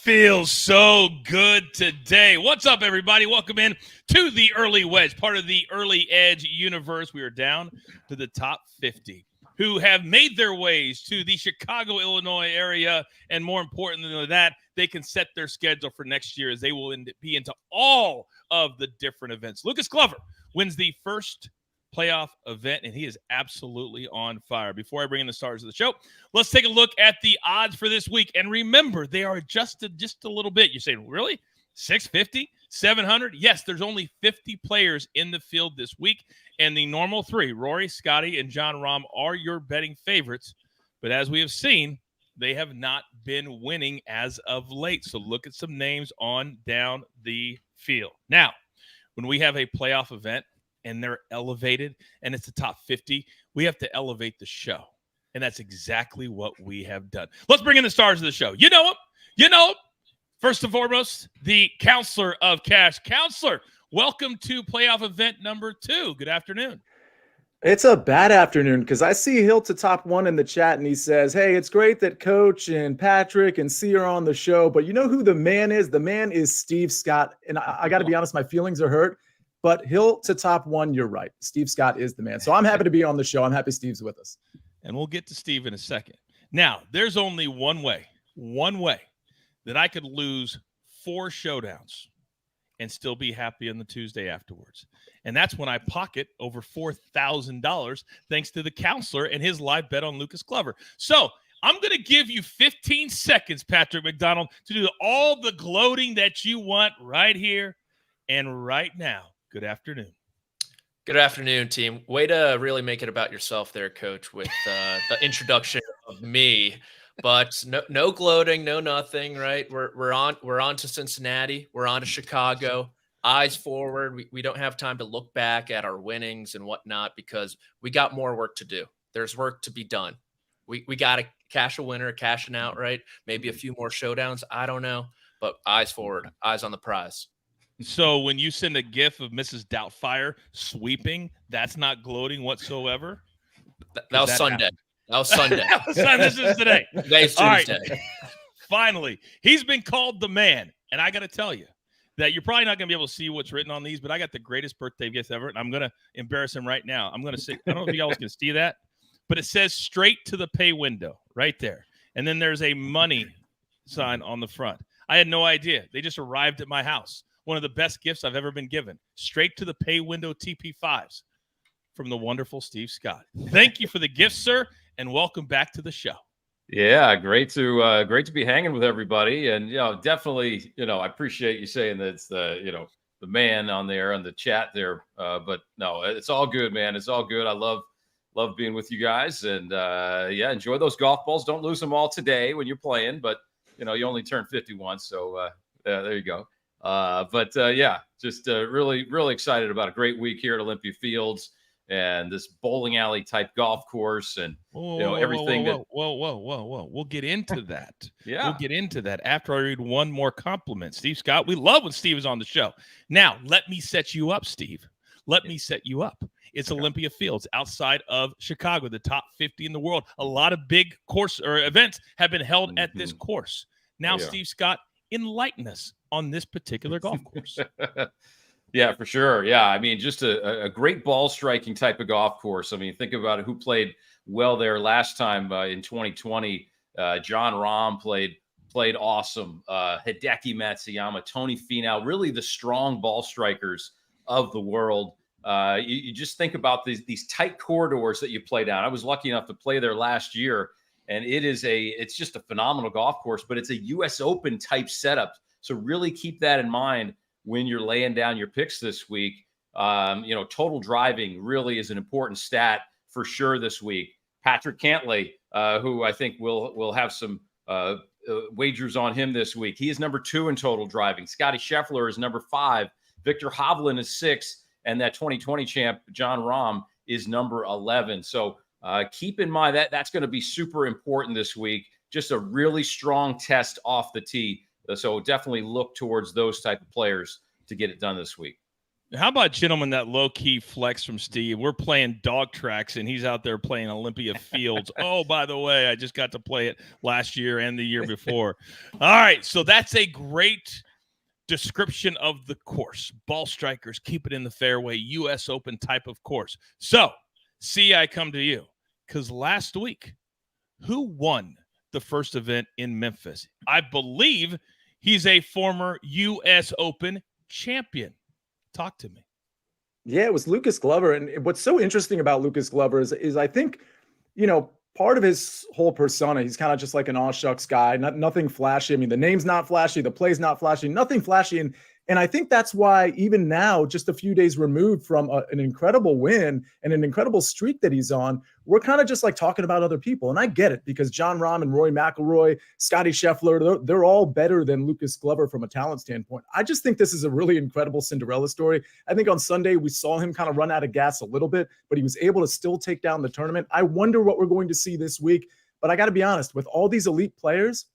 feels so good today. What's up, everybody? Welcome in to the Early Wedge, part of the Early Edge universe. We are down to the top 50 who have made their ways to the Chicago, Illinois area. And more important than that, they can set their schedule for next year as they will be into all of the different events. Lucas Glover wins the first playoff event, and he is absolutely on fire. Before I bring in the stars of the show, let's take a look at the odds for this week. And remember, they are adjusted just a little bit. You're saying, really? 650? 700? Yes, there's only 50 players in the field this week, and the normal three, Rory, Scotty, and John Rahm, are your betting favorites. But as we have seen, they have not been winning as of late. So look at some names on down the field. Now, when we have a playoff event, and they're elevated, and it's the top 50, we have to elevate the show. And that's exactly what we have done. Let's bring in the stars of the show. You know him. First and foremost, the Counselor of Cash. Counselor, welcome to playoff event number 2. Good afternoon. It's a bad afternoon because I see Hill to top 1 in the chat, and he says, hey, it's great that Coach and Patrick and C are on the show, but you know who the man is? The man is Steve Scott. And I got to be honest, my feelings are hurt. But Hill to top 1, you're right. Steve Scott is the man. So I'm happy to be on the show. I'm happy Steve's with us. And we'll get to Steve in a second. Now, there's only one way that I could lose 4 showdowns and still be happy on the Tuesday afterwards. And that's when I pocket over $4,000 thanks to the Counselor and his live bet on Lucas Glover. So I'm going to give you 15 seconds, Patrick McDonald, to do all the gloating that you want right here and right now. Good afternoon. Good afternoon, team. Way to really make it about yourself there, Coach, with the introduction of me. But no gloating, no nothing, right? We're on to Cincinnati. We're on to Chicago. Eyes forward. We don't have time to look back at our winnings and whatnot because we got more work to do. There's work to be done. We got to cash a winner, cashing out, right? Maybe a few more showdowns. I don't know. But eyes forward, eyes on the prize. So when you send a gif of Mrs. Doubtfire sweeping, that's not gloating whatsoever? That was Sunday. That was Sunday. This is today. Today's Tuesday. Right. Finally, he's been called the man. And I got to tell you that you're probably not going to be able to see what's written on these, but I got the greatest birthday gift ever, and I'm going to embarrass him right now. I'm going to say, I don't know if you guys can see that, but it says straight to the pay window right there. And then there's a money sign on the front. I had no idea. They just arrived at my house. One of the best gifts I've ever been given. Straight to the pay window TP5s from the wonderful Steve Scott. Thank you for the gift, sir, and welcome back to the show. Yeah, great to be hanging with everybody, and definitely, I appreciate you saying that it's the man on there on the chat there. But no, it's all good, man. It's all good. I love being with you guys, and enjoy those golf balls. Don't lose them all today when you're playing, but you only turn 51, so there you go. Just really, really excited about a great week here at Olympia Fields and this bowling alley type golf course and everything. Whoa. We'll get into that. Yeah. We'll get into that after I read one more compliment. Steve Scott, we love when Steve is on the show. Now, let me set you up, Steve. Let me set you up. It's Olympia Fields outside of Chicago, the top 50 in the world. A lot of big course or events have been held at this course. Now, Steve Scott, enlighten us on this particular golf course. Yeah, for sure. Yeah, I mean, just a great ball striking type of golf course. I mean, think about it. Who played well there last time in 2020? John Rahm played awesome. Hideki Matsuyama, Tony Finau, really the strong ball strikers of the world. You just think about these tight corridors that you play down. I was lucky enough to play there last year, and it's just a phenomenal golf course, but it's a U.S. Open type setup. So really keep that in mind when you're laying down your picks this week. Total driving really is an important stat for sure this week. Patrick Cantlay, who I think will have some wagers on him this week. He is number 2 in total driving. Scotty Scheffler is number 5. Victor Hovland is 6. And that 2020 champ, John Rahm, is number 11. So keep in mind that's going to be super important this week. Just a really strong test off the tee. So definitely look towards those type of players to get it done this week. How about, gentlemen, that low-key flex from Steve? We're playing dog tracks, and he's out there playing Olympia Fields. Oh, by the way, I just got to play it last year and the year before. All right, so that's a great description of the course. Ball strikers, keep it in the fairway, U.S. Open type of course. So, I come to you, because last week, who won the first event in Memphis? I believe he's a former U.S. Open champion. Talk to me. Yeah, it was Lucas Glover. And what's so interesting about Lucas Glover is I think, part of his whole persona, he's kind of just like an aw shucks guy, nothing flashy. I mean, the name's not flashy, the play's not flashy, nothing flashy. And I think that's why even now, just a few days removed from an incredible win and an incredible streak that he's on, we're kind of just like talking about other people. And I get it, because Jon Rahm and Rory McIlroy, Scotty Scheffler, they're all better than Lucas Glover from a talent standpoint. I just think this is a really incredible Cinderella story. I think on Sunday we saw him kind of run out of gas a little bit, but he was able to still take down the tournament. I wonder what we're going to see this week. But I got to be honest, with all these elite players,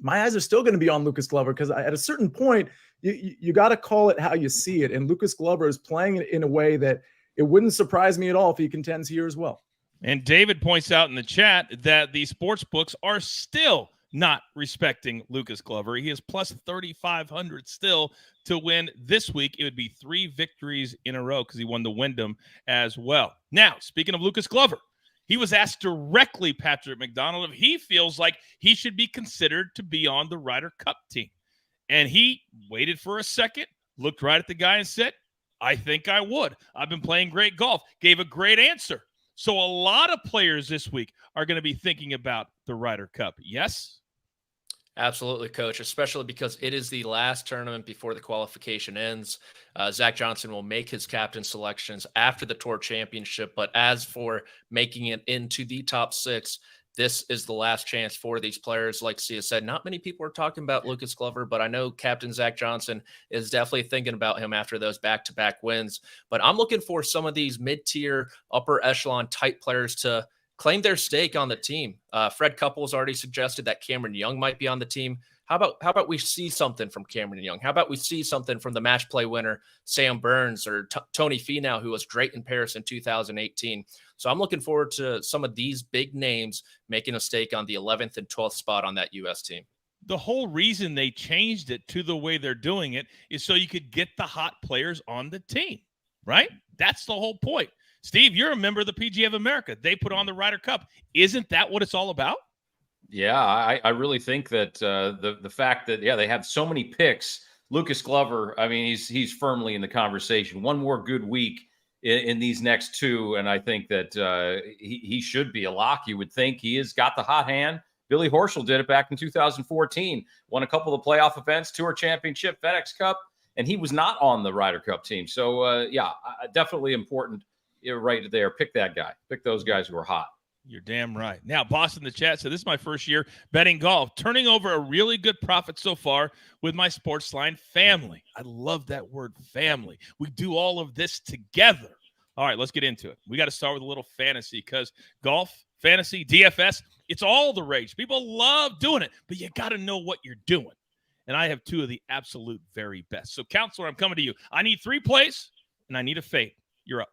my eyes are still going to be on Lucas Glover, because at a certain point, you got to call it how you see it. And Lucas Glover is playing it in a way that it wouldn't surprise me at all if he contends here as well. And David points out in the chat that the sports books are still not respecting Lucas Glover. He is plus 3,500 still to win this week. It would be 3 victories in a row, because he won the Wyndham as well. Now, speaking of Lucas Glover, he was asked directly, Patrick McDonald, if he feels like he should be considered to be on the Ryder Cup team. And he waited for a second, looked right at the guy and said, I think I would. I've been playing great golf. Gave a great answer. So a lot of players this week are going to be thinking about the Ryder Cup. Yes? Absolutely, Coach, especially because it is the last tournament before the qualification ends. Zach Johnson will make his captain selections after the Tour Championship. But as for making it into the top 6, this is the last chance for these players. Like Sia said, not many people are talking about Lucas Glover, but I know Captain Zach Johnson is definitely thinking about him after those back-to-back wins. But I'm looking for some of these mid-tier, upper echelon type players to claim their stake on the team. Fred Couples already suggested that Cameron Young might be on the team. How about we see something from Cameron Young? How about we see something from the match play winner, Sam Burns, or Tony Finau, who was great in Paris in 2018. So I'm looking forward to some of these big names making a stake on the 11th and 12th spot on that U.S. team. The whole reason they changed it to the way they're doing it is so you could get the hot players on the team, right? That's the whole point. Steve, you're a member of the PGA of America. They put on the Ryder Cup. Isn't that what it's all about? Yeah, I really think that the fact that, they have so many picks. Lucas Glover, I mean, he's firmly in the conversation. One more good week in these next 2, and I think that he should be a lock. You would think he has got the hot hand. Billy Horschel did it back in 2014, won a couple of playoff events, Tour Championship, FedEx Cup, and he was not on the Ryder Cup team. So, definitely important. You're right there. Pick that guy. Pick those guys who are hot. You're damn right. Now, Boss in the chat said, this is my first year betting golf, turning over a really good profit so far with my SportsLine family. I love that word, family. We do all of this together. All right, let's get into it. We got to start with a little fantasy, because golf, fantasy, DFS, it's all the rage. People love doing it, but you got to know what you're doing. And I have 2 of the absolute very best. So, Counselor, I'm coming to you. I need 3 plays, and I need a fade. You're up.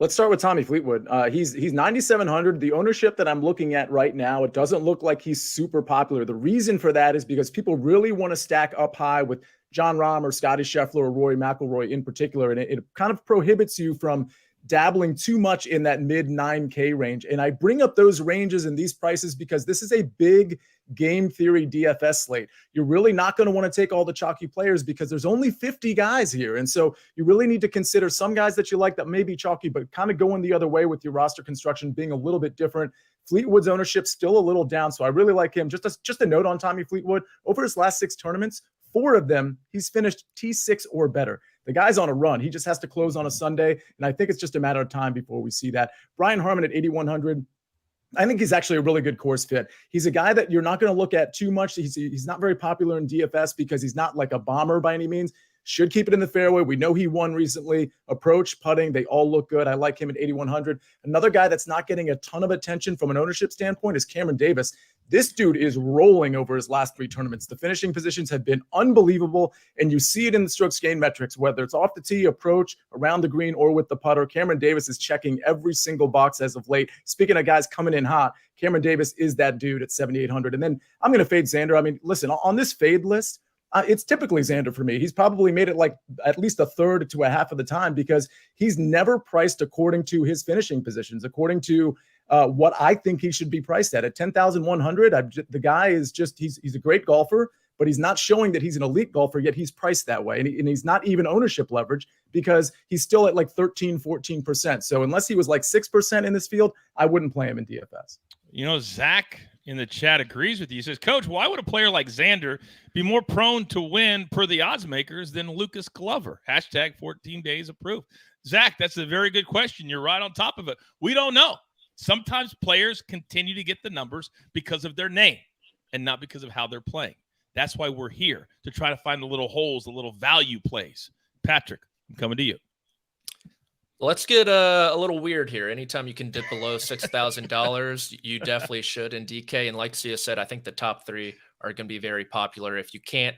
Let's start with Tommy Fleetwood. He's 9,700. The ownership that I'm looking at right now, it doesn't look like he's super popular. The reason for that is because people really want to stack up high with Jon Rahm or Scotty Scheffler or Rory McIlroy in particular, and it kind of prohibits you from dabbling too much in that mid 9K range. And I bring up those ranges and these prices because this is a big game theory DFS slate. You're really not going to want to take all the chalky players because there's only 50 guys here. And so you really need to consider some guys that you like that may be chalky, but kind of going the other way with your roster construction being a little bit different. Fleetwood's ownership still a little down, so I really like him. Just a note on Tommy Fleetwood. Over his last 6 tournaments, 4 of them, he's finished T6 or better. The guy's on a run. He just has to close on a Sunday, and I think it's just a matter of time before we see that. Brian Harman at 8,100. I think he's actually a really good course fit. He's a guy that you're not going to look at too much. He's not very popular in DFS because he's not like a bomber by any means. Should keep it in the fairway. We know he won recently. Approach, putting, they all look good. I like him at 8,100. Another guy that's not getting a ton of attention from an ownership standpoint is Cameron Davis. This dude is rolling over his last 3 tournaments. The finishing positions have been unbelievable, and you see it in the strokes gained metrics, whether it's off the tee, approach, around the green, or with the putter. Cameron Davis is checking every single box as of late. Speaking of guys coming in hot, Cameron Davis is that dude at 7,800. And then I'm going to fade Xander. I mean, listen, on this fade list, it's typically Xander for me. He's probably made it like at least a third to a half of the time because he's never priced according to his finishing positions, according to what I think he should be priced at 10,100. The guy is just, he's a great golfer, but he's not showing that he's an elite golfer, yet he's priced that way. And he's not even ownership leverage because he's still at like 13, 14%. So unless he was like 6% in this field, I wouldn't play him in DFS. You know, Zach in the chat agrees with you. He says, Coach, why would a player like Xander be more prone to win per the odds makers than Lucas Glover? Hashtag 14 days of proof. Zach, that's a very good question. You're right on top of it. We don't know. Sometimes players continue to get the numbers because of their name and not because of how they're playing. That's why we're here, to try to find the little holes, the little value plays. Patrick, I'm coming to you. Let's get a little weird here. Anytime you can dip below $6,000, you definitely should in DK. And like Sia said, I think the top 3 are going to be very popular. If you can't,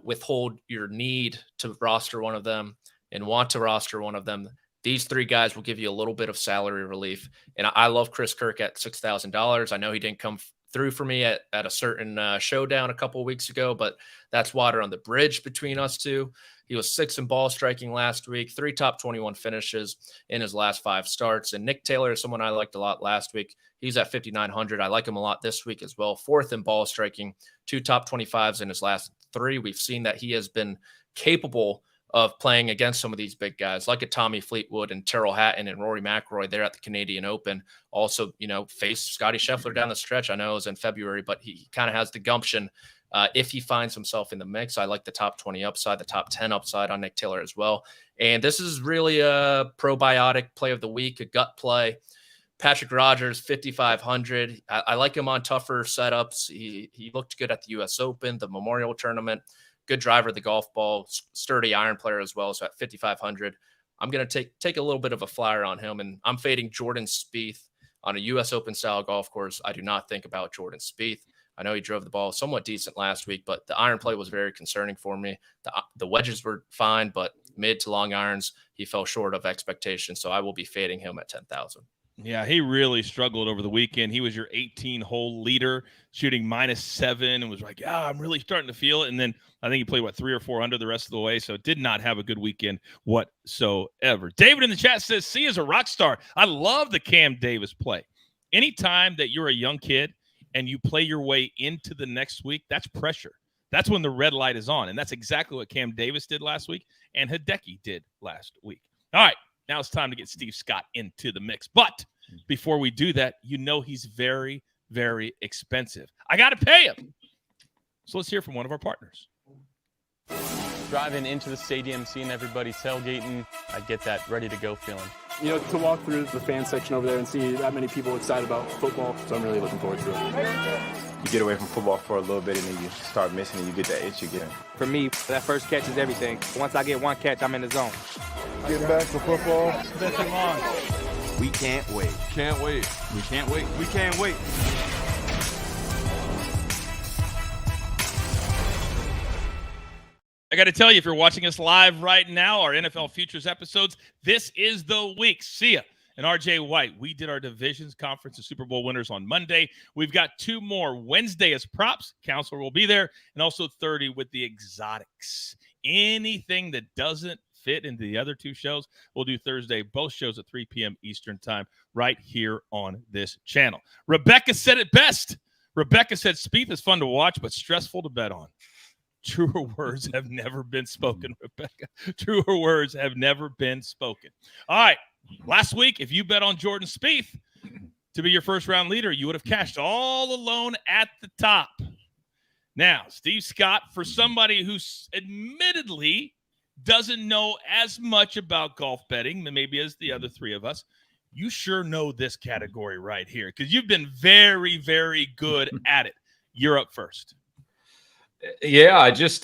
withhold your need to roster one of them and want to roster one of them, these 3 guys will give you a little bit of salary relief. And I love Chris Kirk at $6,000. I know he didn't come through for me at a certain showdown a couple of weeks ago, but that's water on the bridge between us two. He was 6th in ball striking last week, 3 top 21 finishes in his last 5 starts. And Nick Taylor is someone I liked a lot last week. He's at 5,900. I like him a lot this week as well. 4th in ball striking, 2 top 25s in his last 3. We've seen that he has been capable of playing against some of these big guys like a Tommy Fleetwood and Tyrrell Hatton and Rory McIlroy there at the Canadian Open. Also, faced Scotty Scheffler down the stretch. I know it was in February, but he kind of has the gumption if he finds himself in the mix. I like the top 20 upside, the top 10 upside on Nick Taylor as well. And this is really a probiotic play of the week, a gut play. Patrick Rogers, 5,500. I like him on tougher setups. He looked good at the U.S. Open, the Memorial Tournament. Good driver of the golf ball, sturdy iron player as well. So at 5,500, I'm going to take a little bit of a flyer on him, and I'm fading Jordan Spieth on a U.S. Open style golf course. I do not think about Jordan Spieth. I know he drove the ball somewhat decent last week, but the iron play was very concerning for me. The wedges were fine, but mid to long irons, he fell short of expectations. So I will be fading him at 10,000. Yeah, he really struggled over the weekend. He was your 18-hole leader, shooting -7, and was like, yeah, I'm really starting to feel it. And then I think he played, 3 or 4 under the rest of the way, so did not have a good weekend whatsoever. David in the chat says, C is a rock star. I love the Cam Davis play. Anytime that you're a young kid and you play your way into the next week, that's pressure. That's when the red light is on, and that's exactly what Cam Davis did last week and Hideki did last week. All right. Now it's time to get Steve Scott into the mix. But before we do that, he's very, very expensive. I got to pay him. So let's hear from one of our partners. Driving into the stadium, seeing everybody tailgating, I get that ready-to-go feeling. To walk through the fan section over there and see that many people excited about football, so I'm really looking forward to it. You get away from football for a little bit and then you start missing and you get that itch again. For me, that first catch is everything. Once I get one catch, I'm in the zone. Getting back to football. It's been too long. We can't wait. Can't wait. We can't wait. We can't wait. I got to tell you, if you're watching us live right now, our NFL Futures episodes, this is the week. Sia and RJ White, we did our divisions conference and Super Bowl winners on Monday. We've got 2 more Wednesday as props. Counselor will be there, and also 30 with the exotics. Anything that doesn't fit into the other 2 shows, we'll do Thursday, both shows at 3 p.m. Eastern time, right here on this channel. Rebecca said it best. Rebecca said, Spieth is fun to watch, but stressful to bet on. Truer words have never been spoken, Rebecca. Truer words have never been spoken. All right. Last week, if you bet on Jordan Spieth to be your first-round leader, you would have cashed all alone at the top. Now, Steve Scott, for somebody who admittedly doesn't know as much about golf betting maybe as the other 3 of us, you sure know this category right here because you've been very, very good at it. You're up first. Yeah, I just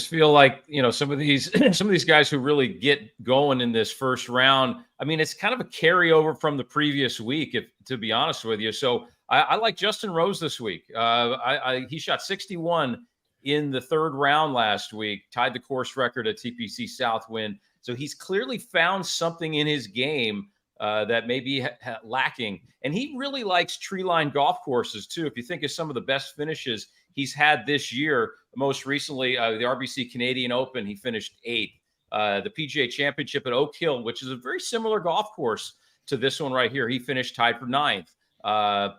feel like, some of these guys who really get going in this first round, I mean, it's kind of a carryover from the previous week, to be honest with you. So I like Justin Rose this week. He shot 61 in the third round last week, tied the course record at TPC Southwind. So he's clearly found something in his game that may be lacking. And he really likes tree-lined golf courses, too. If you think of some of the best finishes he's had this year, most recently, the RBC Canadian Open, he finished 8th. The PGA Championship at Oak Hill, which is a very similar golf course to this one right here, he finished tied for 9th.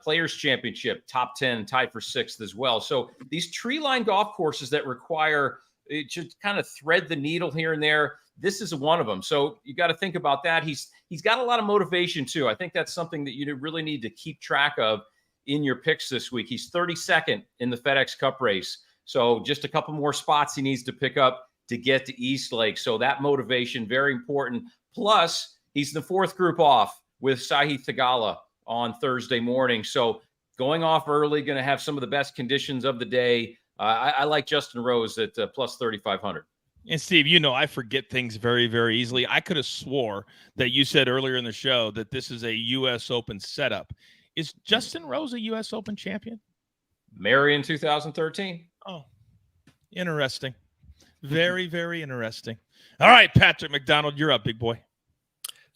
Players Championship, top 10, tied for 6th as well. So these tree-lined golf courses that require it to kind of thread the needle here and there, this is one of them. So you got to think about that. He's got a lot of motivation too. I think that's something that you really need to keep track of in your picks this week. He's 32nd in the FedEx Cup race. So just a couple more spots he needs to pick up to get to East Lake. So that motivation, very important. Plus, he's the 4th group off with Sahith Theegala on Thursday morning. So going off early, going to have some of the best conditions of the day. I like Justin Rose at plus 3,500. And Steve, I forget things very, very easily. I could have swore that you said earlier in the show that this is a U.S. Open setup. Is Justin Rose a U.S. Open champion? Marion 2013. Oh, interesting. Very, very interesting. All right, Patrick McDonald, you're up, big boy.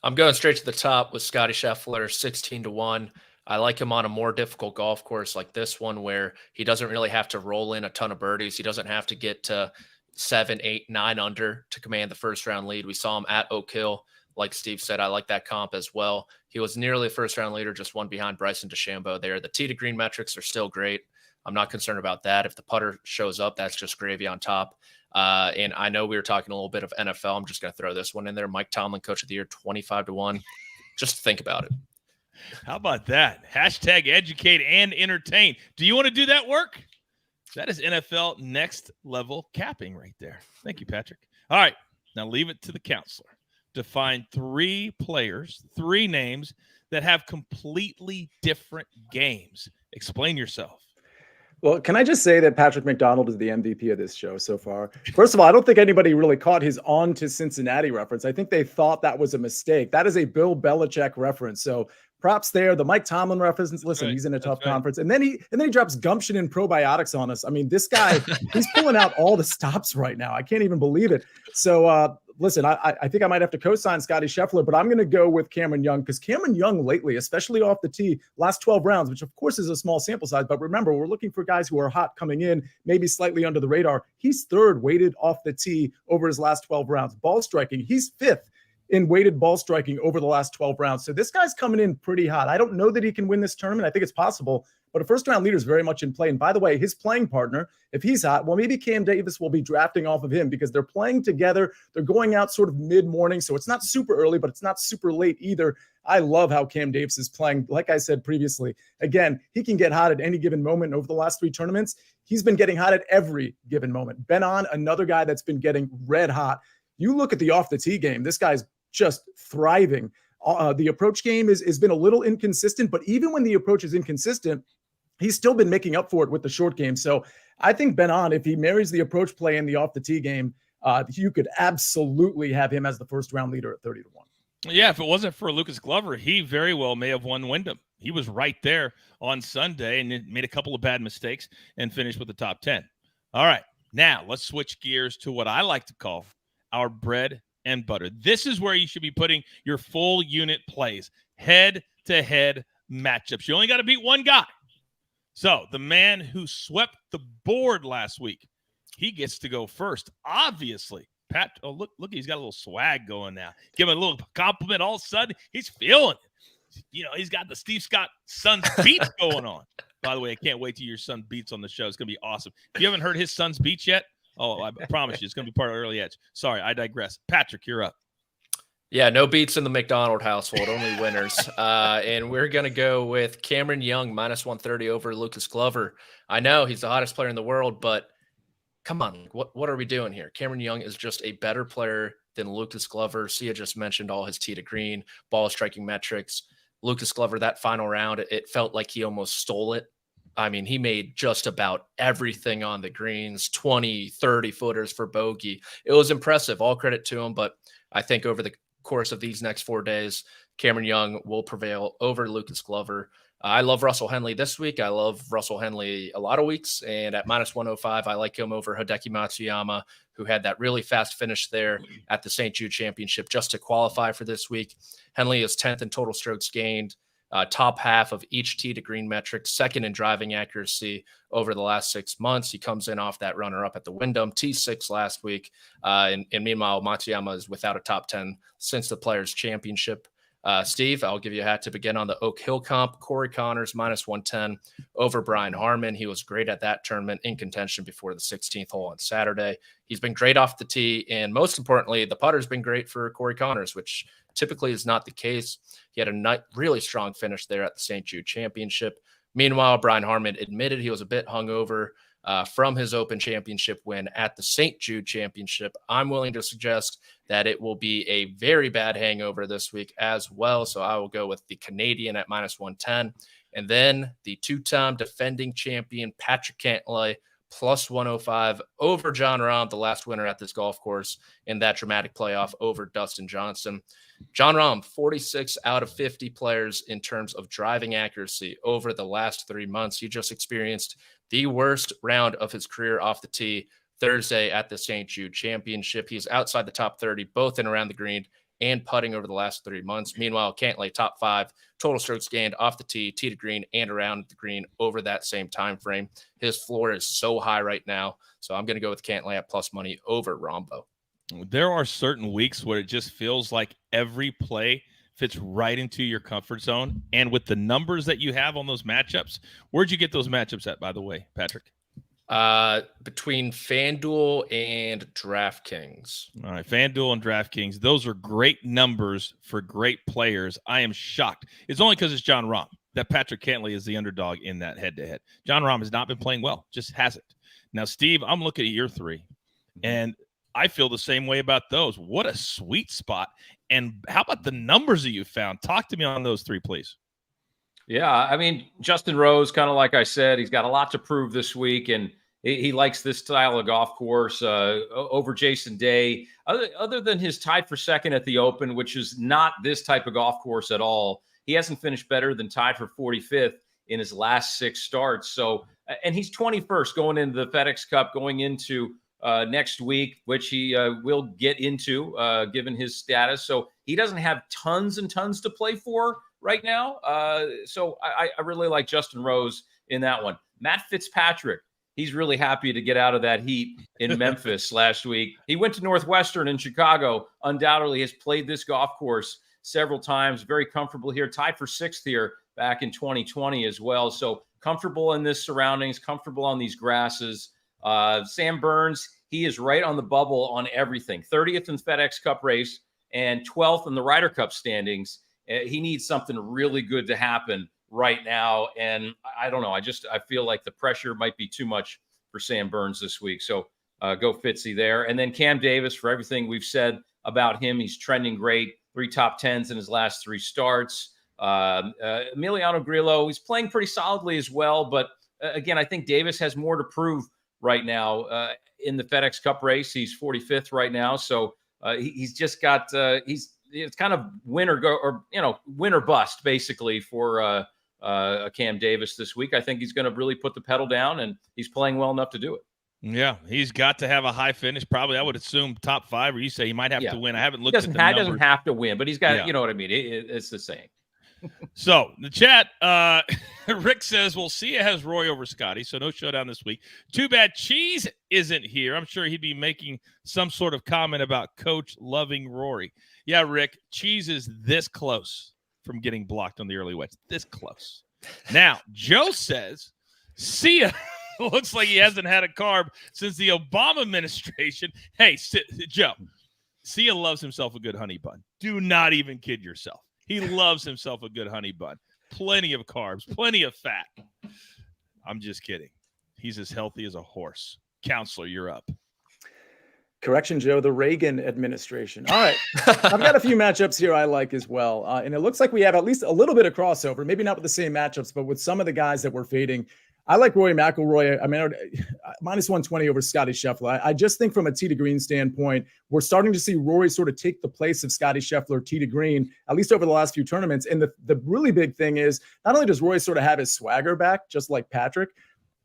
I'm going straight to the top with Scotty Scheffler, 16-1. I like him on a more difficult golf course like this one where he doesn't really have to roll in a ton of birdies. He doesn't have to get to 7, 8, 9 under to command the first round lead. We saw him at Oak Hill. Like Steve said, I like that comp as well. He was nearly a first round leader, just one behind Bryson DeChambeau there. The tee to green metrics are still great. I'm not concerned about that. If the putter shows up, that's just gravy on top. And I know we were talking a little bit of NFL. I'm just going to throw this one in there. Mike Tomlin, coach of the year, 25-1. Just think about it. How about that? Hashtag educate and entertain. Do you want to do that work? That is NFL next level capping right there. Thank you, Patrick. All right. Now leave it to the counselor to find 3 players, 3 names that have completely different games. Explain yourself. Well, can I just say that Patrick McDonald is the MVP of this show so far? First of all, I don't think anybody really caught his on to Cincinnati reference. I think they thought that was a mistake. That is a Bill Belichick reference. So props there. The Mike Tomlin reference. Listen, he's in a tough conference. And then he drops gumption and probiotics on us. I mean, this guy, he's pulling out all the stops right now. I can't even believe it. So listen, I think I might have to co-sign Scotty Scheffler, but I'm going to go with Cameron Young because Cameron Young lately, especially off the tee, last 12 rounds, which of course is a small sample size, but remember, we're looking for guys who are hot coming in, maybe slightly under the radar. He's 3rd weighted off the tee over his last 12 rounds. Ball striking, he's 5th in weighted ball striking over the last 12 rounds. So this guy's coming in pretty hot. I don't know that he can win this tournament. I think it's possible, but a first-round leader is very much in play. And by the way, his playing partner, if he's hot, well, maybe Cam Davis will be drafting off of him because they're playing together. They're going out sort of mid-morning, so it's not super early, but it's not super late either. I love how Cam Davis is playing. Like I said previously, again, he can get hot at any given moment. Over the last 3 tournaments, he's been getting hot at every given moment. Ben On, another guy that's been getting red hot. You look at the off-the-tee game, this guy's just thriving. The approach game has been a little inconsistent, but even when the approach is inconsistent, he's still been making up for it with the short game. So I think Ben On, if he marries the approach play and the off the tee game, you could absolutely have him as the first round leader at 30-1. Yeah, if it wasn't for Lucas Glover, he very well may have won Wyndham. He was right there on Sunday and made a couple of bad mistakes and finished with the top 10. All right, now let's switch gears to what I like to call our bread and butter. This is where you should be putting your full unit plays, head-to-head matchups. You only got to beat one guy. So the man who swept the board last week, he gets to go first. Obviously, Pat. Oh, look, he's got a little swag going now. Give him a little compliment. All of a sudden, he's feeling it. He's got the Steve Scott son's beats going on. By the way, I can't wait till your son beats on the show. It's going to be awesome. If you haven't heard his son's beats yet, I promise you, it's going to be part of Early Edge. Sorry, I digress. Patrick, you're up. Yeah, no beats in the McDonald household, only winners. And we're going to go with Cameron Young, -130 over Lucas Glover. I know he's the hottest player in the world, but come on, what are we doing here? Cameron Young is just a better player than Lucas Glover. Sia just mentioned all his tee to green, ball striking metrics. Lucas Glover, that final round, it felt like he almost stole it. I mean, he made just about everything on the greens, 20, 30 footers for bogey. It was impressive. All credit to him, but I think over the course of these next 4 days, Cameron Young will prevail over Lucas Glover. I love Russell Henley this week. I love Russell Henley a lot of weeks. And at -105, I like him over Hideki Matsuyama, who had that really fast finish there at the St. Jude Championship just to qualify for this week. Henley is 10th in total strokes gained, top half of each tee to green metric, second in driving accuracy over the last 6 months. He comes in off that runner-up at the Wyndham, T6 last week. And meanwhile, Matsuyama is without a top 10 since the Players' Championship. Steve, I'll give you a hat tip again on the Oak Hill comp. Corey Connors -110 over Brian Harmon. He was great at that tournament, in contention before the 16th hole on Saturday. He's been great off the tee, and most importantly, the putter's been great for Corey Connors, which typically is not the case. He had a really strong finish there at the St. Jude Championship. Meanwhile, Brian Harmon admitted he was a bit hungover from his Open Championship win at the St. Jude Championship. I'm willing to suggest that it will be a very bad hangover this week as well. So I will go with the Canadian at -110. And then the two-time defending champion, Patrick Cantlay, +105 over John Rahm, the last winner at this golf course in that dramatic playoff over Dustin Johnson. John Rahm, 46 out of 50 players in terms of driving accuracy over the last 3 months. He just experienced the worst round of his career off the tee Thursday at the St. Jude Championship. He's outside the top 30, both in around the green and putting over the last 3 months. Meanwhile, Cantlay, top 5 total strokes gained off the tee to green and around the green over that same time frame. His floor is so high right now, so I'm going to go with Cantlay at plus money over Rombo. There are certain weeks where it just feels like every play fits right into your comfort zone. And with the numbers that you have on those matchups, where'd you get those matchups at, by the way, Patrick? Between FanDuel and DraftKings. All right, FanDuel and DraftKings. Those are great numbers for great players. I am shocked. It's only because it's John Rahm that Patrick Cantlay is the underdog in that head-to-head. John Rahm has not been playing well, just hasn't. Now, Steve, I'm looking at your three, and I feel the same way about those. What a sweet spot. And how about the numbers that you found? Talk to me on those three, please. Yeah, I mean, Justin Rose, kind of like I said, he's got a lot to prove this week, and he likes this style of golf course over Jason Day. Other than his tied for second at the Open, which is not this type of golf course at all, he hasn't finished better than tied for 45th in his last 6 starts. So, and he's 21st going into the FedEx Cup, going into next week, which he will get into given his status. So he doesn't have tons and tons to play for right now. So I really like Justin Rose in that one. Matt Fitzpatrick, he's really happy to get out of that heat in Memphis last week. He went to Northwestern in Chicago, undoubtedly has played this golf course several times, very comfortable here, tied for 6th here back in 2020 as well. So comfortable in this surroundings, comfortable on these grasses. Sam Burns, he is right on the bubble on everything. 30th in FedEx Cup race and 12th in the Ryder Cup standings. He needs something really good to happen right now. And I don't know. I feel like the pressure might be too much for Sam Burns this week. So go Fitzy there. And then Cam Davis, for everything we've said about him, he's trending great. 3 top 10s in his last 3 starts. Emiliano Grillo, he's playing pretty solidly as well. But again, I think Davis has more to prove right now in the FedEx Cup race. He's 45th right now. So he's just got, it's kind of win or bust basically for Cam Davis this week. I think he's going to really put the pedal down, and he's playing well enough to do it. Yeah, he's got to have a high finish. Probably, I would assume top 5, or you say he might have to win. I haven't looked at the numbers. He doesn't have to win, but he's got, you know what I mean? It's the same. So the chat, Rick says, well, Sia has Roy over Scotty, so no showdown this week. Too bad Cheese isn't here. I'm sure he'd be making some sort of comment about Coach loving Rory. Yeah, Rick, Cheese is this close from getting blocked on the early wedge. This close. Now, Joe says, Sia looks like he hasn't had a carb since the Obama administration. Hey, Joe, Sia loves himself a good honey bun. Do not even kid yourself. He loves himself a good honey bun. Plenty of carbs, plenty of fat. I'm just kidding. He's as healthy as a horse. Counselor, you're up. Correction, Joe, the Reagan administration. All right. I've got a few matchups here I like as well. And it looks like we have at least a little bit of crossover, maybe not with the same matchups, but with some of the guys that we're fading. I like Rory McIlroy. I mean, minus 120 over Scotty Scheffler. I just think from a tee to green standpoint, we're starting to see Rory sort of take the place of Scotty Scheffler tee to green, at least over the last few tournaments. And the really big thing is not only does Rory sort of have his swagger back, just like Patrick,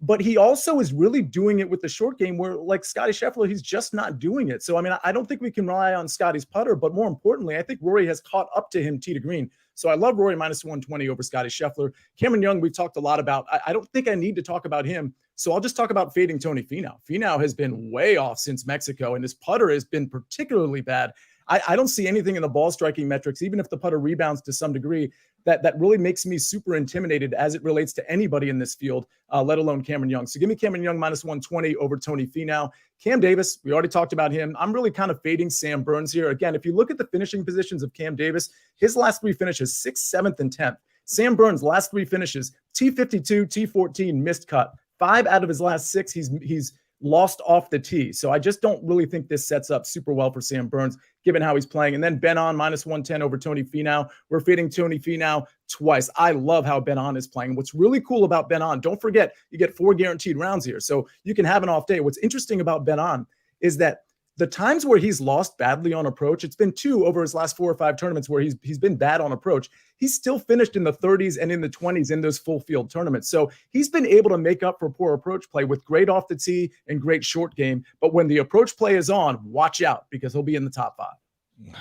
but he also is really doing it with the short game where, like Scotty Scheffler, he's just not doing it. So, I mean, I don't think we can rely on Scotty's putter, but more importantly, I think Rory has caught up to him tee to green. So I love Rory minus 120 over Scotty Scheffler. Cameron Young, we've talked a lot about. I don't think I need to talk about him. So I'll just talk about fading Tony Finau. Finau has been way off since Mexico, and his putter has been particularly bad. I don't see anything in the ball striking metrics, even if the putter rebounds to some degree, that really makes me super intimidated as it relates to anybody in this field, let alone Cameron Young. So give me Cameron Young minus 120 over Tony Finau. Cam Davis, we already talked about him. I'm really kind of fading Sam Burns here. Again, if you look at the finishing positions of Cam Davis, his last 3 finishes, 6th, 7th, and 10th. Sam Burns' last 3 finishes, T52, T14, missed cut. 5 out of his last 6, he's lost off the tee. So I just don't really think this sets up super well for Sam Burns, given how he's playing. And then Ben On minus 110 over Tony Finau. We're fading Tony Finau twice. I love how Ben On is playing. What's really cool about Ben On, don't forget, you get 4 guaranteed rounds here. So you can have an off day. What's interesting about Ben On is that the times where he's lost badly on approach, it's been 2 over his last 4 or 5 tournaments where he's been bad on approach. He's still finished in the 30s and in the 20s in those full field tournaments. So he's been able to make up for poor approach play with great off the tee and great short game. But when the approach play is on, watch out because he'll be in the top 5.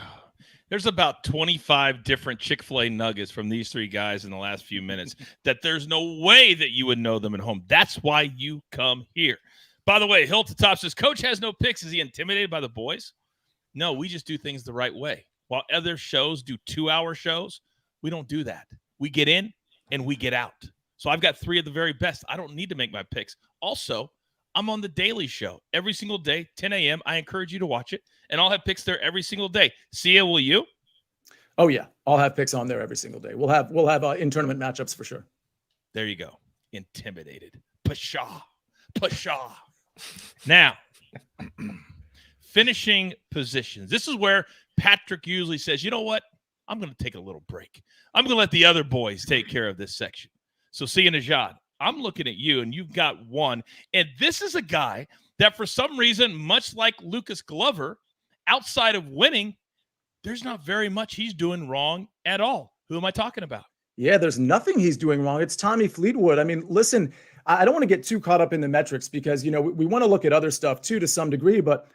There's about 25 different Chick-fil-A nuggets from these 3 guys in the last few minutes that there's no way that you would know them at home. That's why you come here. By the way, Hill to Top says, Coach has no picks. Is he intimidated by the boys? No, we just do things the right way. While other shows do 2-hour shows, we don't do that. We get in and we get out. So I've got 3 of the very best. I don't need to make my picks. Also, I'm on the Daily Show every single day, 10 a.m. I encourage you to watch it, and I'll have picks there every single day. Sia, will you? Oh, yeah. I'll have picks on there every single day. We'll have in-tournament matchups for sure. There you go. Intimidated. Pshaw. Now, finishing positions. This is where Patrick usually says, you know what? I'm going to take a little break. I'm going to let the other boys take care of this section. So, see you, Nejad. I'm looking at you, and you've got 1. And this is a guy that for some reason, much like Lucas Glover, outside of winning, there's not very much he's doing wrong at all. Who am I talking about? Yeah, there's nothing he's doing wrong. It's Tommy Fleetwood. I mean, listen, I don't want to get too caught up in the metrics because, we want to look at other stuff too to some degree, but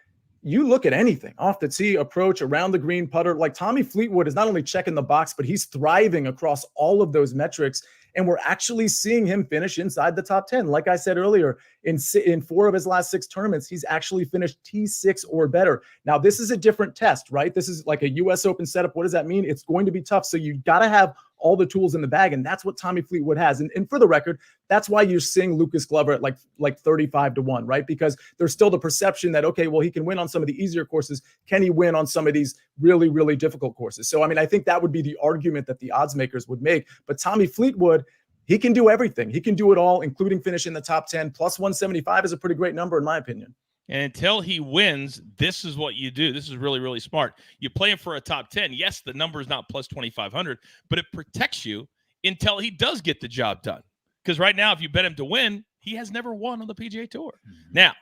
you look at anything off the tee, approach, around the green, putter, like Tommy Fleetwood is not only checking the box, but he's thriving across all of those metrics. And we're actually seeing him finish inside the top 10. Like I said earlier, in 4 of his last 6 tournaments, he's actually finished T6 or better. Now, this is a different test, right? This is like a U.S. Open setup. What does that mean? It's going to be tough. So you got to have all the tools in the bag, and that's what Tommy Fleetwood has. And for the record, that's why you're seeing Lucas Glover at like 35-1, right? Because there's still the perception that, okay, well, he can win on some of the easier courses. Can he win on some of these really, really difficult courses? So, I mean, I think that would be the argument that the odds makers would make. But Tommy Fleetwood, he can do everything. He can do it all, including finish in the top 10. Plus 175 is a pretty great number, in my opinion. And until he wins, this is what you do. This is really, really smart. You play him for a top 10. Yes, the number is not plus 2,500, but it protects you until he does get the job done. Because right now, if you bet him to win, he has never won on the PGA Tour. Mm-hmm. Now,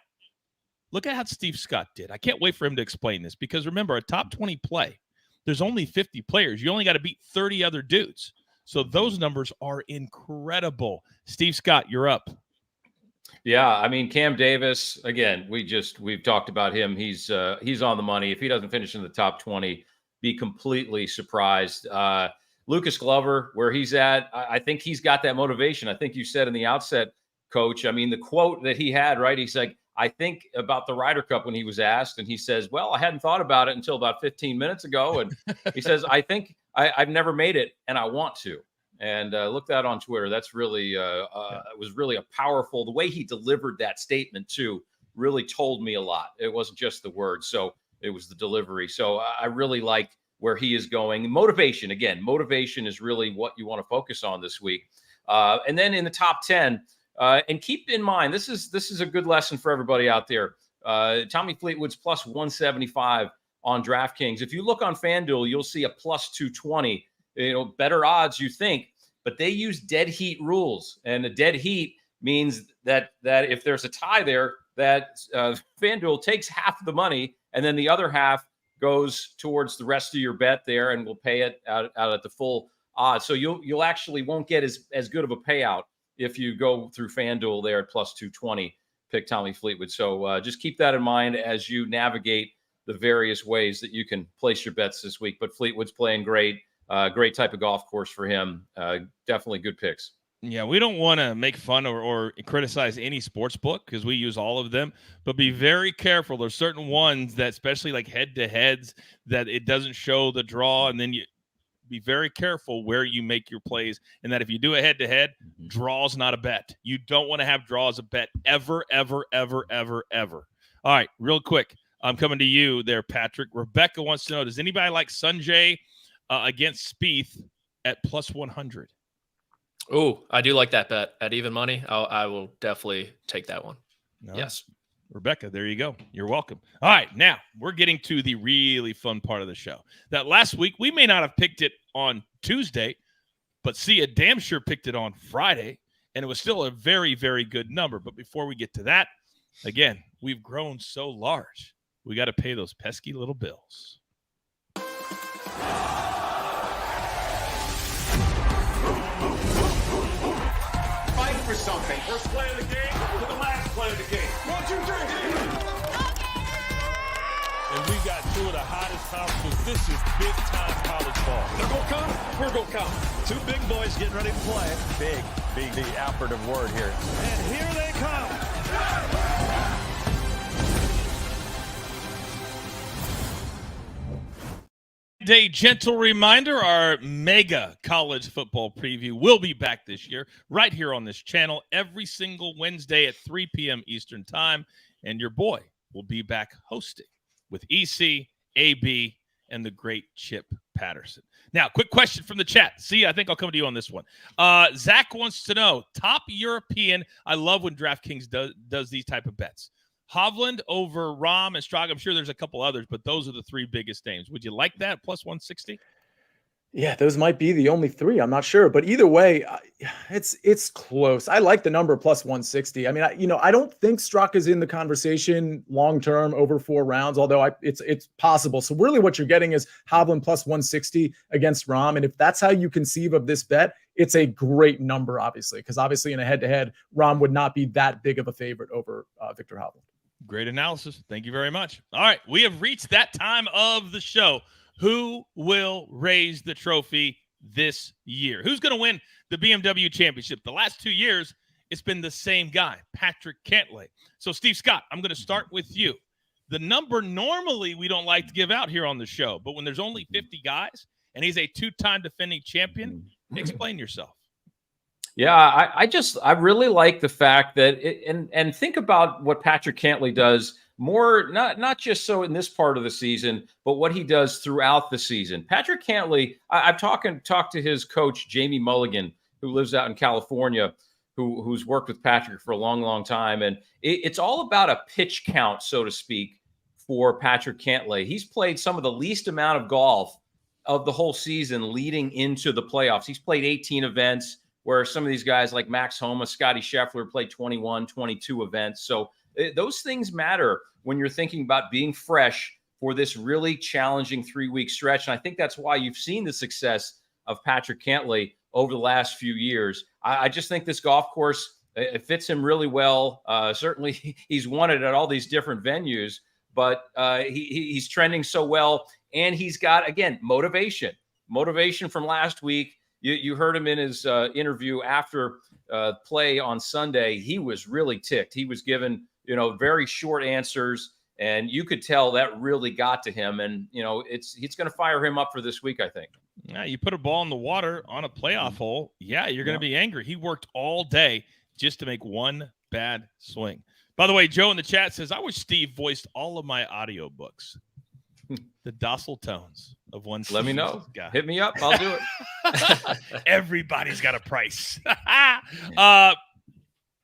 look at how Steve Scott did. I can't wait for him to explain this because remember, a top 20 play, there's only 50 players. You only got to beat 30 other dudes. So those numbers are incredible. Steve Scott, you're up. Yeah, I mean, Cam Davis, again, we've talked about him. He's on the money. If he doesn't finish in the top 20, be completely surprised. Lucas Glover, where he's at, I think he's got that motivation. I think you said in the outset, Coach, I mean, the quote that he had, right? He's like, I think about the Ryder Cup when he was asked, and he says, well, I hadn't thought about it until about 15 minutes ago. And he says, I think I've never made it, and I want to. And look that on Twitter. That's really it was really a powerful. The way he delivered that statement too really told me a lot. It wasn't just the words, so it was the delivery. So I really like where he is going. Motivation, again, motivation is really what you want to focus on this week. And then in the top 10, and keep in mind, this is a good lesson for everybody out there. Tommy Fleetwood's plus 175 on DraftKings. If you look on FanDuel, you'll see a plus 220. Better odds, you think, but they use dead heat rules, and a dead heat means that if there's a tie there, that FanDuel takes half of the money, and then the other half goes towards the rest of your bet there, and will pay it out at the full odds. So you'll actually won't get as good of a payout if you go through FanDuel there at plus 220, pick Tommy Fleetwood. So just keep that in mind as you navigate the various ways that you can place your bets this week. But Fleetwood's playing great, great type of golf course for him. Definitely good picks. Yeah, we don't want to make fun or criticize any sports book because we use all of them, but be very careful. There's certain ones that, especially like head-to-heads, that it doesn't show the draw, and then you be very careful where you make your plays, and that if you do a head-to-head, draw's not a bet. You don't want to have draw as a bet ever, ever, ever, ever, ever. All right, real quick, I'm coming to you there, Patrick. Rebecca wants to know, does anybody like Sanjay against Spieth at plus 100? Oh, I do like that bet at even money. I will definitely take that one. No. Yes. Rebecca, there you go. You're welcome. All right, now we're getting to the really fun part of the show. That last week, we may not have picked it on Tuesday, but Sia damn sure picked it on Friday, and it was still a very, very good number. But before we get to that, again, we've grown so large, we got to pay those pesky little bills. For something. First play of the game to the last play of the game. 1, 2, 3. And we got two of the hottest conferences. This is big time college ball. They're going to come. We're going to come. Two big boys getting ready to play. Big, the operative word here. And here they come. A gentle reminder, our mega college football preview will be back this year right here on this channel every single Wednesday at 3 p.m. Eastern time. And your boy will be back hosting with EC, AB, and the great Chip Patterson. Now, quick question from the chat. See, I think I'll come to you on this one. Zach wants to know, top European. I love when DraftKings does these type of bets. Hovland over Rahm and Straka. I'm sure there's a couple others, but those are the three biggest names. Would you like that plus 160? Yeah, those might be the only three. I'm not sure, but either way, it's close. I like the number plus 160. I mean, I don't think Straka's in the conversation long term over 4 rounds, although it's possible. So really, what you're getting is Hovland plus 160 against Rahm, and if that's how you conceive of this bet, it's a great number, obviously, because obviously in a head-to-head, Rahm would not be that big of a favorite over Victor Hovland. Great analysis. Thank you very much. All right, we have reached that time of the show. Who will raise the trophy this year? Who's going to win the BMW Championship? The last 2 years, it's been the same guy, Patrick Cantlay. So, Steve Scott, I'm going to start with you. The number normally we don't like to give out here on the show, but when there's only 50 guys and he's a 2-time defending champion, explain yourself. Yeah, I really like the fact that and think about what Patrick Cantlay does more, not just so in this part of the season, but what he does throughout the season. Patrick Cantlay, I've talked to his coach, Jamie Mulligan, who lives out in California, who's worked with Patrick for a long, long time. And it's all about a pitch count, so to speak, for Patrick Cantlay. He's played some of the least amount of golf of the whole season leading into the playoffs. He's played 18 events, where some of these guys like Max Homa, Scotty Scheffler played 21, 22 events. So those things matter when you're thinking about being fresh for this really challenging 3-week stretch. And I think that's why you've seen the success of Patrick Cantlay over the last few years. I just think this golf course, it fits him really well. Certainly he's won it at all these different venues, but he's trending so well. And he's got, again, motivation from last week. You heard him in his interview after play on Sunday. He was really ticked. He was given, very short answers, and you could tell that really got to him. And, it's going to fire him up for this week, I think. Yeah, you put a ball in the water on a playoff hole. Yeah, you're going to be angry. He worked all day just to make one bad swing. By the way, Joe in the chat says, I wish Steve voiced all of my audiobooks. The docile tones of one. Let me know. Guy. Hit me up. I'll do it. Everybody's got a price.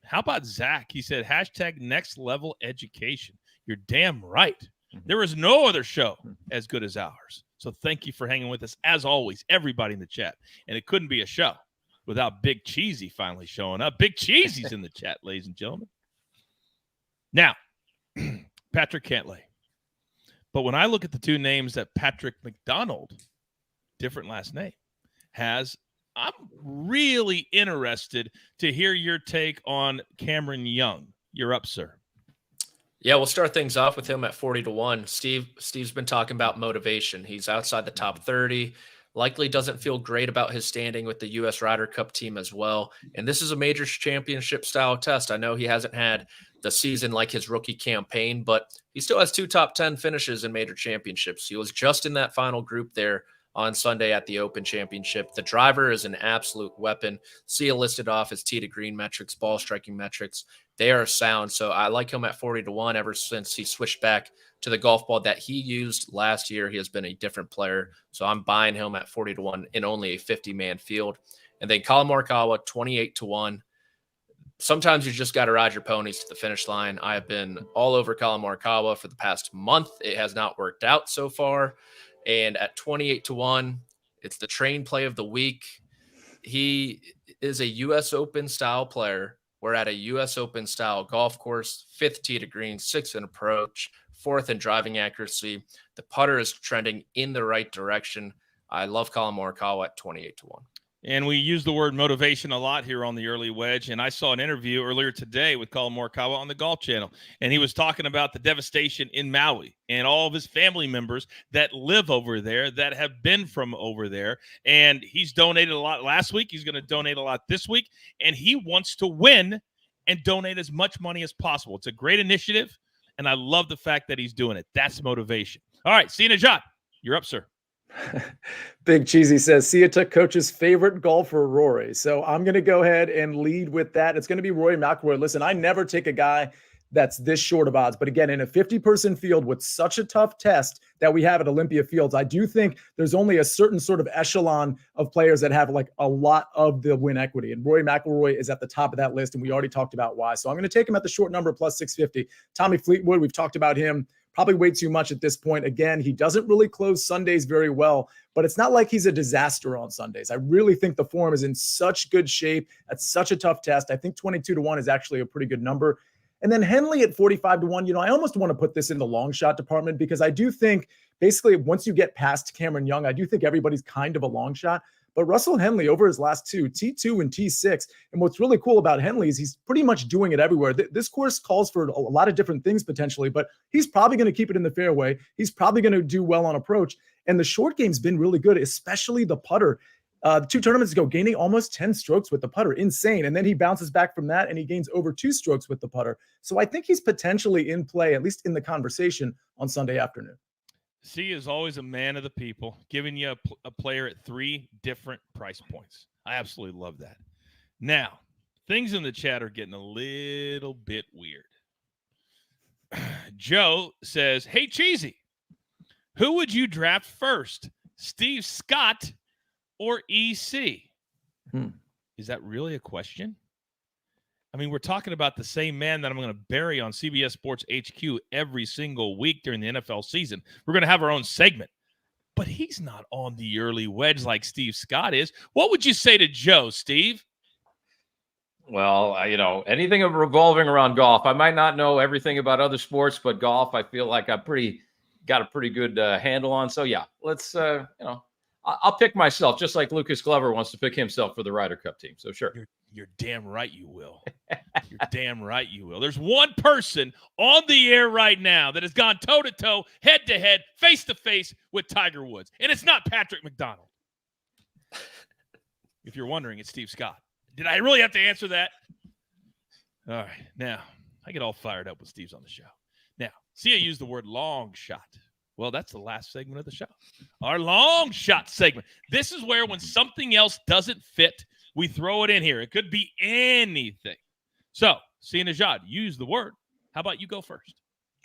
How about Zach? He said, hashtag next level education. You're damn right. There is no other show as good as ours. So thank you for hanging with us, as always, everybody in the chat. And it couldn't be a show without Big Cheesy finally showing up. Big Cheesy's in the chat, ladies and gentlemen. Now, Patrick Cantlay. But when I look at the two names that Patrick McDonald, different last name, has, I'm really interested to hear your take on Cameron Young. You're up, sir. Yeah, we'll start things off with him at 40-1. Steve's been talking about motivation. He's outside the top 30. Likely doesn't feel great about his standing with the U.S. Ryder Cup team as well. And this is a major championship style test. I know he hasn't had the season like his rookie campaign, but he still has 2 top 10 finishes in major championships. He was just in that final group there on Sunday at the Open Championship. The driver is an absolute weapon. Sia listed off his tee to green metrics, ball striking metrics. They are sound. So I like him at 40-1 ever since he switched back to the golf ball that he used last year. He has been a different player. So I'm buying him at 40-1 in only a 50-man field. And then Colin Morikawa, 28-1. Sometimes you just got to ride your ponies to the finish line. I have been all over Colin Morikawa for the past month. It has not worked out so far. And at 28-1, it's the train play of the week. He is a U.S. Open style player. We're at a U.S. Open style golf course, 5th tee to green, 6th in approach, 4th in driving accuracy. The putter is trending in the right direction. I love Colin Morikawa at 28-1. And we use the word motivation a lot here on the Early Wedge. And I saw an interview earlier today with Colin Morikawa on the Golf Channel. And he was talking about the devastation in Maui and all of his family members that live over there, that have been from over there. And he's donated a lot last week. He's going to donate a lot this week. And he wants to win and donate as much money as possible. It's a great initiative. And I love the fact that he's doing it. That's motivation. All right, see you, Nejad. You're up, sir. Big Cheesy says, Sia took coach's favorite golfer, Rory. So I'm going to go ahead and lead with that. It's going to be Rory McIlroy. Listen, I never take a guy that's this short of odds. But again, in a 50-person field with such a tough test that we have at Olympia Fields, I do think there's only a certain sort of echelon of players that have like a lot of the win equity. And Rory McIlroy is at the top of that list. And we already talked about why. So I'm going to take him at the short number plus 650. Tommy Fleetwood, we've talked about him. Probably way too much at this point. Again, he doesn't really close Sundays very well, but it's not like he's a disaster on Sundays. I really think the form is in such good shape. That's such a tough test. I think 22-1 is actually a pretty good number. And then Henley at 45-1, I almost want to put this in the long shot department because I do think basically once you get past Cameron Young, I do think everybody's kind of a long shot. But Russell Henley over his last two, T2 and T6. And what's really cool about Henley is he's pretty much doing it everywhere. This course calls for a lot of different things potentially, but he's probably going to keep it in the fairway. He's probably going to do well on approach. And the short game's been really good, especially the putter. 2 tournaments ago, gaining almost 10 strokes with the putter. Insane. And then he bounces back from that and he gains over 2 strokes with the putter. So I think he's potentially in play, at least in the conversation on Sunday afternoon. C is always a man of the people, giving you a player at 3 different price points. I absolutely love that. Now, things in the chat are getting a little bit weird. Joe says, hey, Cheesy, who would you draft first, Steve Scott or EC? Is that really a question? I mean, we're talking about the same man that I'm going to bury on CBS Sports HQ every single week during the NFL season. We're going to have our own segment. But he's not on the Early Wedge like Steve Scott is. What would you say to Joe, Steve? Well, anything revolving around golf. I might not know everything about other sports, but golf, I feel like I've got a pretty good handle on. So, yeah, let's, I'll pick myself, just like Lucas Glover wants to pick himself for the Ryder Cup team. So, sure. You're damn right you will. You're damn right you will. There's one person on the air right now that has gone toe-to-toe, head-to-head, face-to-face with Tiger Woods, and it's not Patrick McDonald. If you're wondering, it's Steve Scott. Did I really have to answer that? All right. Now, I get all fired up when Steve's on the show. Now, see, I use the word long shot. Well, that's the last segment of the show. Our long shot segment. This is where when something else doesn't fit, we throw it in here. It could be anything. So, Nejad, use the word. How about you go first?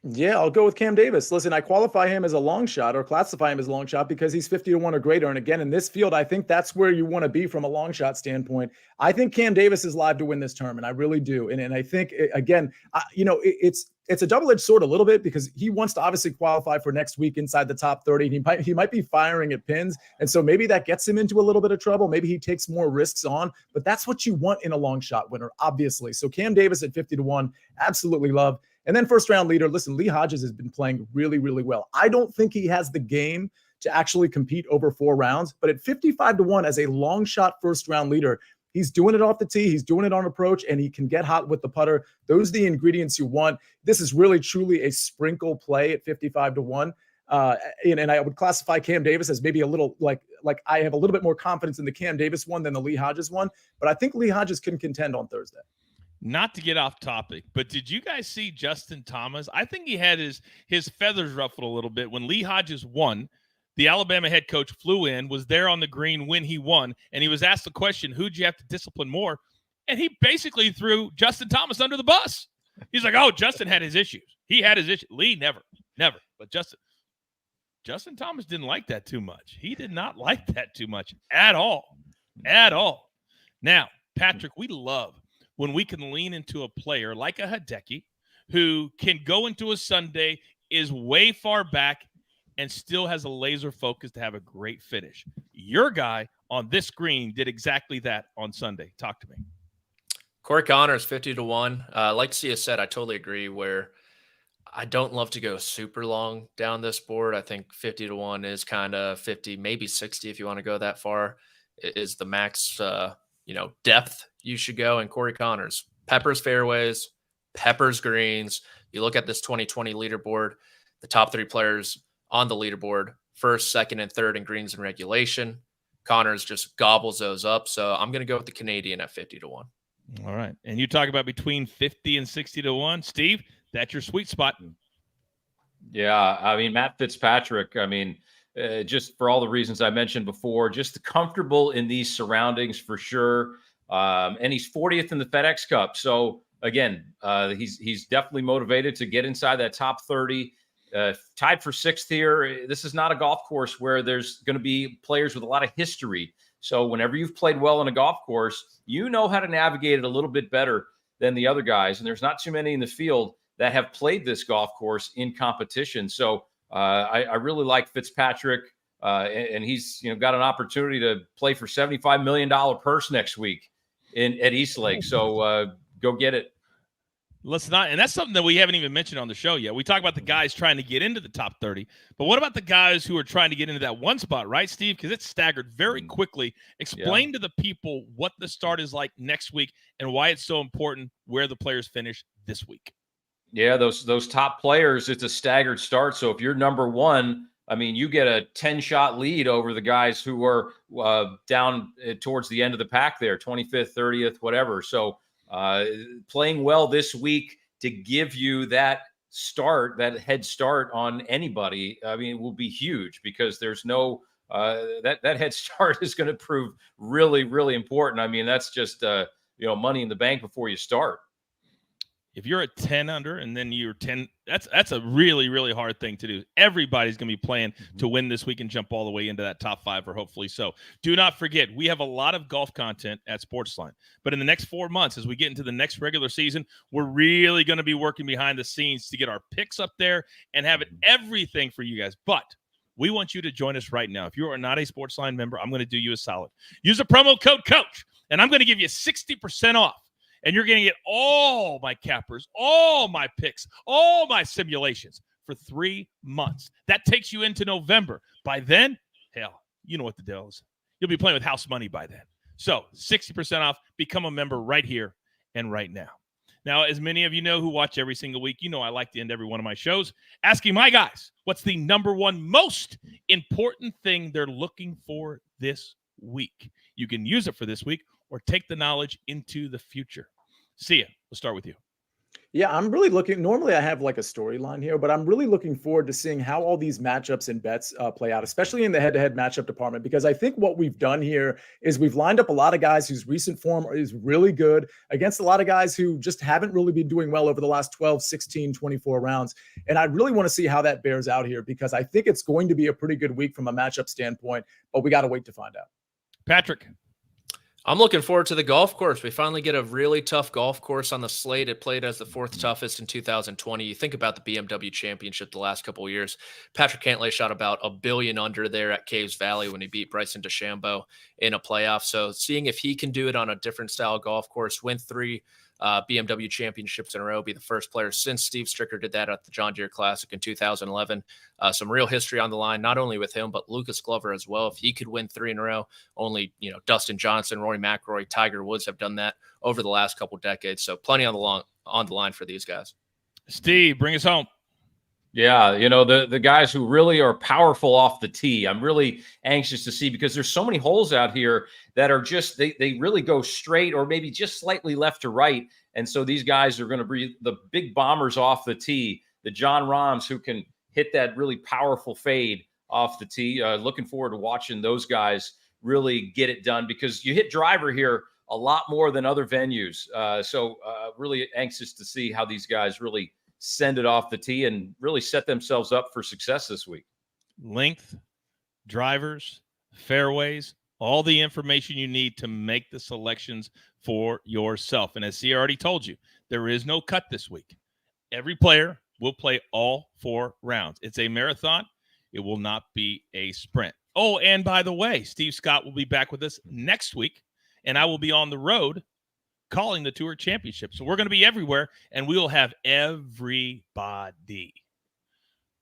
Yeah, I'll go with Cam Davis. Listen, I qualify him as a long shot or classify him as a long shot because he's 50-1 or greater. And again, in this field, I think that's where you want to be from a long shot standpoint. I think Cam Davis is live to win this tournament. I really do. And I think, again, it's a double-edged sword a little bit because he wants to obviously qualify for next week inside the top 30. He might be firing at pins. And so maybe that gets him into a little bit of trouble. Maybe he takes more risks on, but that's what you want in a long shot winner, obviously. So Cam Davis at 50-1, absolutely love. And then first round leader, listen, Lee Hodges has been playing really, really well. I don't think he has the game to actually compete over 4 rounds, but at 55-1 as a long shot first round leader, he's doing it off the tee. He's doing it on approach, and he can get hot with the putter. Those are the ingredients you want. This is really, truly a sprinkle play at 55-1. And I would classify Cam Davis as maybe a little like I have a little bit more confidence in the Cam Davis one than the Lee Hodges one, but I think Lee Hodges can contend on Thursday. Not to get off topic, but did you guys see Justin Thomas? I think he had his feathers ruffled a little bit when Lee Hodges won. The Alabama head coach flew in, was there on the green when he won, and he was asked the question, who'd you have to discipline more? And he basically threw Justin Thomas under the bus. He's like, oh, Justin had his issues. He had his issues. Lee, never. But Justin Thomas didn't like that too much. He did not like that too much at all. Now, Patrick, we love when we can lean into a player like a Hideki who can go into a Sunday, is way far back, and still has a laser focus to have a great finish. Your guy on this screen did exactly that on Sunday. Talk to me. Corey Connors, 50-1. Like Sia said, I totally agree where I don't love to go super long down this board. I think 50-1 is kind of 50, maybe 60 if you want to go that far, is the max depth you should go. And Corey Connors, peppers fairways, peppers greens. You look at this 2020 leaderboard, the top 3 players on the leaderboard, first, second, and third in greens and regulation. Connors just gobbles those up. So I'm going to go with the Canadian at 50-1. All right. And you talk about between 50 and 60-1. Steve, that's your sweet spot. Yeah. I mean, Matt Fitzpatrick, just for all the reasons I mentioned before, just comfortable in these surroundings for sure. And he's 40th in the FedEx Cup. So again, he's definitely motivated to get inside that top 30. Tied for 6th here. This is not a golf course where there's going to be players with a lot of history. So whenever you've played well in a golf course, you know how to navigate it a little bit better than the other guys. And there's not too many in the field that have played this golf course in competition. So I really like Fitzpatrick, and he's got an opportunity to play for $75 million purse next week at Eastlake. So go get it. Let's not, and that's something that we haven't even mentioned on the show yet. We talk about the guys trying to get into the top 30, but what about the guys who are trying to get into that one spot, right, Steve? Because it's staggered very quickly. Explain to the people what the start is like next week and why it's so important where the players finish this week. Yeah, those top players, it's a staggered start. So if you're number 1, you get a 10-shot lead over the guys who are down towards the end of the pack there, 25th, 30th, whatever. So playing well this week to give you that head start on anybody, it will be huge because there's no that head start is going to prove really, really important. That's just money in the bank before you start. If you're a 10 under and then you're 10, that's a really, really hard thing to do. Everybody's going to be playing to win this week and jump all the way into that top 5 or hopefully so. Do not forget, we have a lot of golf content at SportsLine. But in the next 4 months, as we get into the next regular season, we're really going to be working behind the scenes to get our picks up there and have everything for you guys. But we want you to join us right now. If you are not a SportsLine member, I'm going to do you a solid. Use the promo code COACH, and I'm going to give you 60% off. And you're going to get all my cappers, all my picks, all my simulations for 3 months. That takes you into November. By then, hell, you know what the deal is. You'll be playing with house money by then. So 60% off. Become a member right here and right now. Now, as many of you know who watch every single week, I like to end every one of my shows asking my guys, what's the number one most important thing they're looking for this week? You can use it for this week or take the knowledge into the future. See ya. We'll start with you. Yeah, I'm really looking. Normally, I have like a storyline here, but I'm really looking forward to seeing how all these matchups and bets play out, especially in the head-to-head matchup department, because I think what we've done here is we've lined up a lot of guys whose recent form is really good against a lot of guys who just haven't really been doing well over the last 12, 16, 24 rounds. And I really want to see how that bears out here because I think it's going to be a pretty good week from a matchup standpoint, but we got to wait to find out. Patrick. I'm looking forward to the golf course. We finally get a really tough golf course on the slate. It played as the 4th toughest in 2020. You think about the BMW Championship the last couple of years. Patrick Cantlay shot about $1 billion under there at Caves Valley when he beat Bryson DeChambeau in a playoff. So seeing if he can do it on a different style golf course, win 3 BMW championships in a row, be the first player since Steve Stricker did that at the John Deere Classic in 2011. Some real history on the line, not only with him, but Lucas Glover as well. If he could win 3 in a row, only, Dustin Johnson, Rory McIlroy, Tiger Woods have done that over the last couple decades. So plenty on the line for these guys. Steve, bring us home. Yeah, the guys who really are powerful off the tee, I'm really anxious to see, because there's so many holes out here that are just, they really go straight or maybe just slightly left to right. And so these guys are going to be the big bombers off the tee, the John Rahms who can hit that really powerful fade off the tee. Looking forward to watching those guys really get it done, because you hit driver here a lot more than other venues. So really anxious to see how these guys really send it off the tee and really set themselves up for success this week. Length, drivers, fairways, all the information you need to make the selections for yourself. And as C already told you, there is no cut this week. Every player will play all 4 rounds. It's a marathon. It will not be a sprint. Oh, and by the way, Steve Scott will be back with us next week, and I will be on the road calling the Tour Championship. So we're going to be everywhere, and we will have everybody.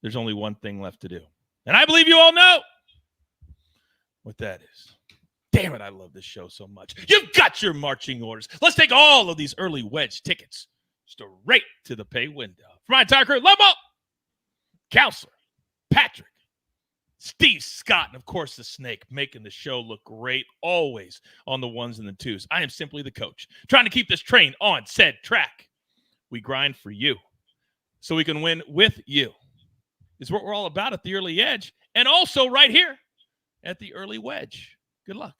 There's only one thing left to do. And I believe you all know what that is. Damn it, I love this show so much. You've got your marching orders. Let's take all of these early wedge tickets straight to the pay window. For my entire crew, Lobo, Counselor, Patrick, Steve Scott, and of course the Snake, making the show look great, always on the 1s and the 2s. I am simply the coach, trying to keep this train on said track. We grind for you so we can win with you. It's what we're all about at the Early Edge, and also right here at the Early Wedge. Good luck.